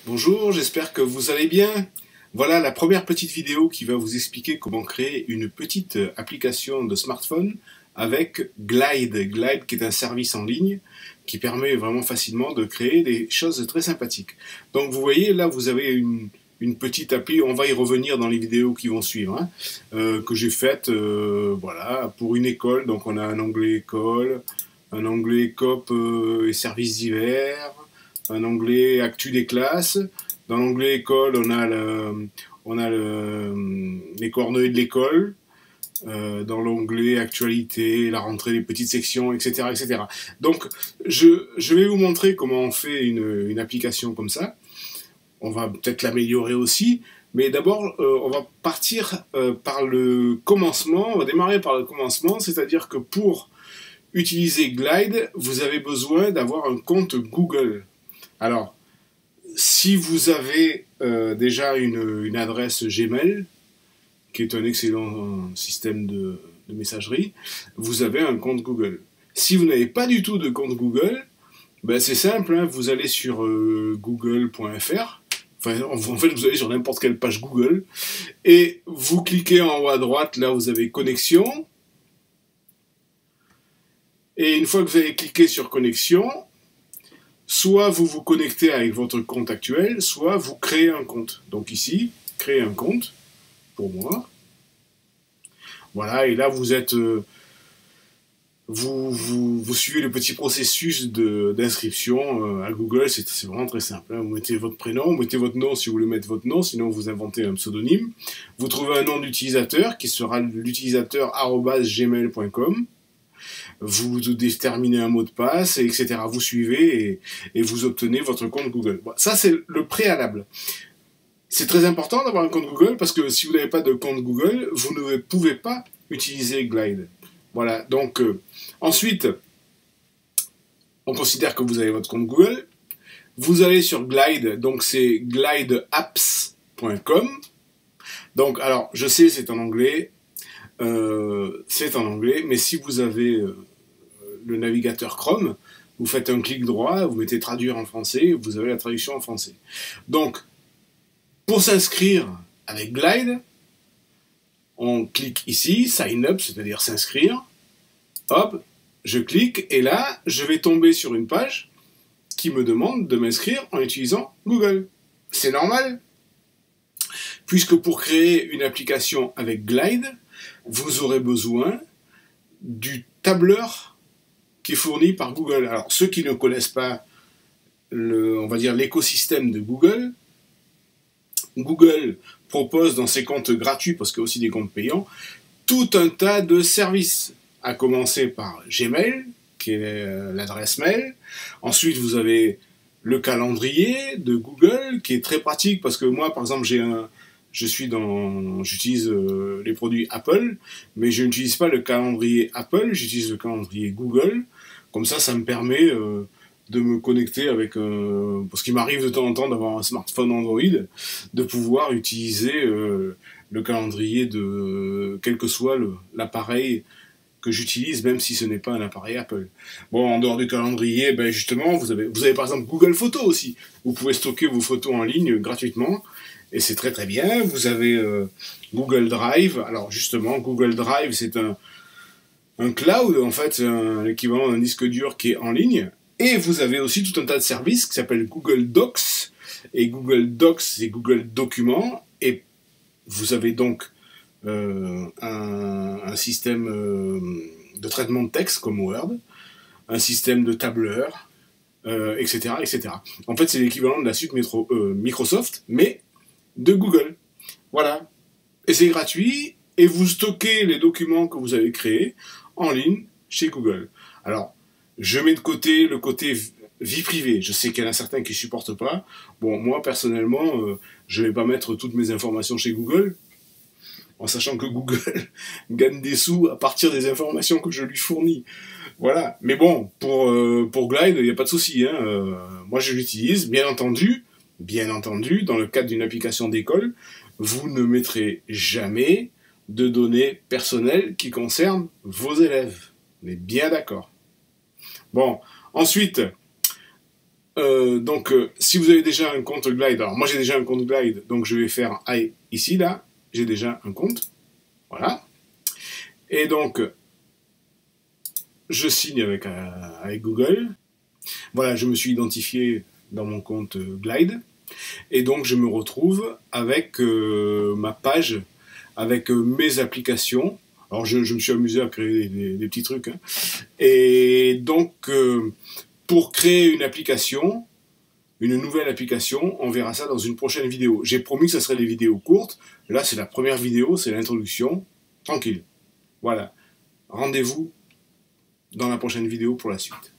Bonjour, j'espère que vous allez bien. Voilà la première petite vidéo qui va vous expliquer comment créer une petite application de smartphone avec Glide. Glide qui est un service en ligne qui permet vraiment facilement de créer des choses très sympathiques. Donc vous voyez là vous avez une petite appli, on va y revenir dans les vidéos qui vont suivre, hein, que j'ai faite voilà, pour une école. Donc on a un onglet école, un onglet COP et services divers, un onglet actu des classes. Dans l'onglet école, on a les coordonnées de l'école. Dans l'onglet actualité, la rentrée des petites sections, etc. etc. Donc, je vais vous montrer comment on fait une application comme ça. On va peut-être l'améliorer aussi. Mais d'abord, on va partir par le commencement. On va démarrer par le commencement, c'est-à-dire que pour utiliser Glide, vous avez besoin d'avoir un compte Google. Alors, si vous avez déjà une adresse Gmail, qui est un excellent système de messagerie, vous avez un compte Google. Si vous n'avez pas du tout de compte Google, ben c'est simple, hein, vous allez sur google.fr, enfin, en fait vous allez sur n'importe quelle page Google, et vous cliquez en haut à droite, là vous avez connexion, et une fois que vous avez cliqué sur connexion, soit vous vous connectez avec votre compte actuel, soit vous créez un compte. Donc ici, créer un compte, pour moi. Voilà, et là vous êtes... vous suivez le petit processus d'inscription à Google, c'est vraiment très simple. Hein. Vous mettez votre prénom, vous mettez votre nom si vous voulez mettre votre nom, sinon vous inventez un pseudonyme. Vous trouvez un nom d'utilisateur qui sera l'utilisateur @gmail.com. Vous déterminez un mot de passe, etc. Vous suivez et vous obtenez votre compte Google. Bon, ça, c'est le préalable. C'est très important d'avoir un compte Google parce que si vous n'avez pas de compte Google, vous ne pouvez pas utiliser Glide. Voilà, donc ensuite, on considère que vous avez votre compte Google. Vous allez sur Glide, donc c'est glideapps.com. Donc, alors, je sais, c'est en anglais. Mais si vous avez le navigateur Chrome, vous faites un clic droit, vous mettez traduire en français, vous avez la traduction en français. Donc, pour s'inscrire avec Glide, on clique ici, sign up, c'est-à-dire s'inscrire. Hop, je clique et là, je vais tomber sur une page qui me demande de m'inscrire en utilisant Google. C'est normal, puisque pour créer une application avec Glide, vous aurez besoin du tableur qui est fourni par Google. Alors, ceux qui ne connaissent pas, on va dire, l'écosystème de Google, Google propose dans ses comptes gratuits, parce qu'il y a aussi des comptes payants, tout un tas de services, à commencer par Gmail, qui est l'adresse mail. Ensuite, vous avez le calendrier de Google, qui est très pratique, parce que moi, par exemple, j'utilise les produits Apple, mais je n'utilise pas le calendrier Apple, j'utilise le calendrier Google. Comme ça me permet de me connecter avec... parce qu'il m'arrive de temps en temps d'avoir un smartphone Android, de pouvoir utiliser le calendrier de quel que soit l'appareil que j'utilise, même si ce n'est pas un appareil Apple. Bon, en dehors du calendrier, ben justement, vous avez par exemple Google Photos aussi. Vous pouvez stocker vos photos en ligne gratuitement, et c'est très très bien. Vous avez Google Drive. Alors justement, Google Drive, c'est un cloud, en fait, c'est l'équivalent d'un disque dur qui est en ligne. Et vous avez aussi tout un tas de services qui s'appellent Google Docs. Et Google Docs, c'est Google Documents. Et vous avez donc un système de traitement de texte comme Word, un système de tableur, etc., etc. En fait, c'est l'équivalent de la suite Microsoft, mais de Google. Voilà. Et c'est gratuit, et vous stockez les documents que vous avez créés en ligne chez Google. Alors, je mets de côté le côté vie privée. Je sais qu'il y en a certains qui ne supportent pas. Bon, moi, personnellement, je ne vais pas mettre toutes mes informations chez Google, en sachant que Google gagne des sous à partir des informations que je lui fournis. Voilà. Mais bon, pour Glide, il n'y a pas de souci. Hein. Moi, je l'utilise, bien entendu, dans le cadre d'une application d'école, vous ne mettrez jamais de données personnelles qui concernent vos élèves. On est bien d'accord. Bon, ensuite, Si vous avez déjà un compte Glide, alors moi j'ai déjà un compte Glide, donc je vais faire ici, là, j'ai déjà un compte, voilà. Et donc, je signe avec Google. Voilà, je me suis identifié dans mon compte Glide. Et donc, je me retrouve avec ma page, avec mes applications. Alors, je me suis amusé à créer des petits trucs. Hein. Et donc, pour créer une application, une nouvelle application, on verra ça dans une prochaine vidéo. J'ai promis que ce serait des vidéos courtes. Là, c'est la première vidéo, c'est l'introduction. Tranquille. Voilà. Rendez-vous dans la prochaine vidéo pour la suite.